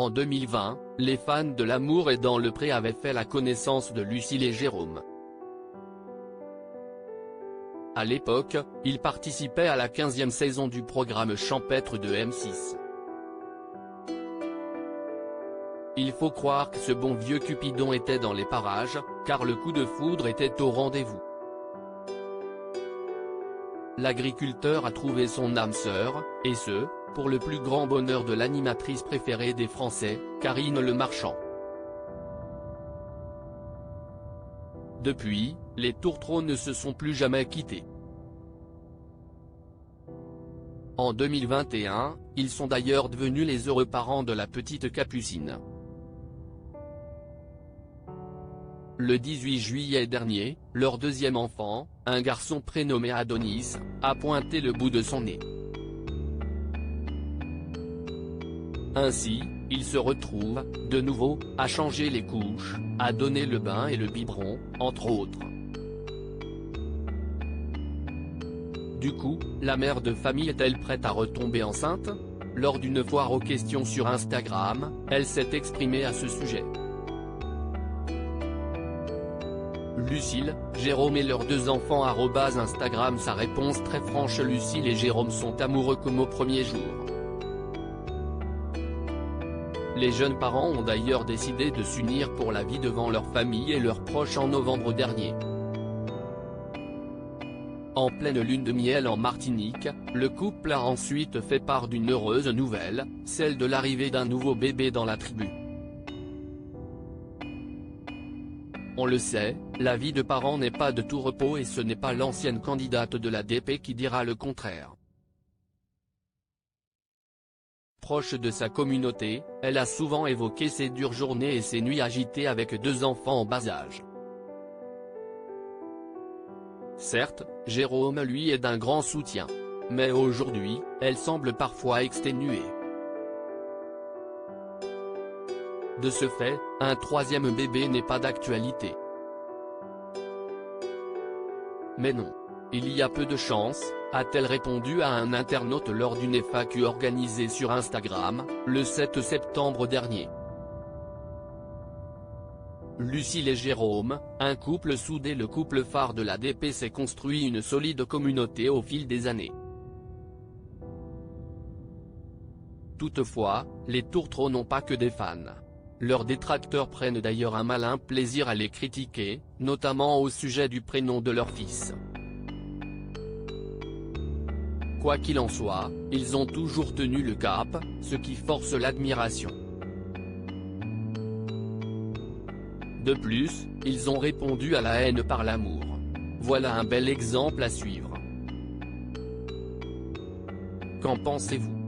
En 2020, les fans de L'amour est dans le pré avaient fait la connaissance de Lucille et Jérôme. À l'époque, ils participaient à la 15e saison du programme champêtre de M6. Il faut croire que ce bon vieux Cupidon était dans les parages, car le coup de foudre était au rendez-vous. L'agriculteur a trouvé son âme sœur, et ce, pour le plus grand bonheur de l'animatrice préférée des Français, Karine Le Marchand. Depuis, les tourtereaux ne se sont plus jamais quittés. En 2021, ils sont d'ailleurs devenus les heureux parents de la petite Capucine. Le 18 juillet dernier, leur deuxième enfant, un garçon prénommé Adonis, a pointé le bout de son nez. Ainsi, ils se retrouvent, de nouveau, à changer les couches, à donner le bain et le biberon, entre autres. Du coup, la mère de famille est-elle prête à retomber enceinte? Lors d'une foire aux questions sur Instagram, elle s'est exprimée à ce sujet. Lucille, Jérôme et leurs deux enfants @Instagram. Sa réponse très franche: Lucille et Jérôme sont amoureux comme au premier jour. Les jeunes parents ont d'ailleurs décidé de s'unir pour la vie devant leur famille et leurs proches en novembre dernier. En pleine lune de miel en Martinique, le couple a ensuite fait part d'une heureuse nouvelle, celle de l'arrivée d'un nouveau bébé dans la tribu. On le sait, la vie de parent n'est pas de tout repos et ce n'est pas l'ancienne candidate de la DP qui dira le contraire. Proche de sa communauté, elle a souvent évoqué ses dures journées et ses nuits agitées avec deux enfants en bas âge. Certes, Jérôme lui est d'un grand soutien. Mais aujourd'hui, elle semble parfois exténuée. De ce fait, un troisième bébé n'est pas d'actualité. Mais non. Il y a peu de chance, a-t-elle répondu à un internaute lors d'une FAQ organisée sur Instagram, le 7 septembre dernier. Lucille et Jérôme, un couple soudé. Le couple phare de la DP s'est construit une solide communauté au fil des années. Toutefois, les tourtereaux n'ont pas que des fans. Leurs détracteurs prennent d'ailleurs un malin plaisir à les critiquer, notamment au sujet du prénom de leur fils. Quoi qu'il en soit, ils ont toujours tenu le cap, ce qui force l'admiration. De plus, ils ont répondu à la haine par l'amour. Voilà un bel exemple à suivre. Qu'en pensez-vous ?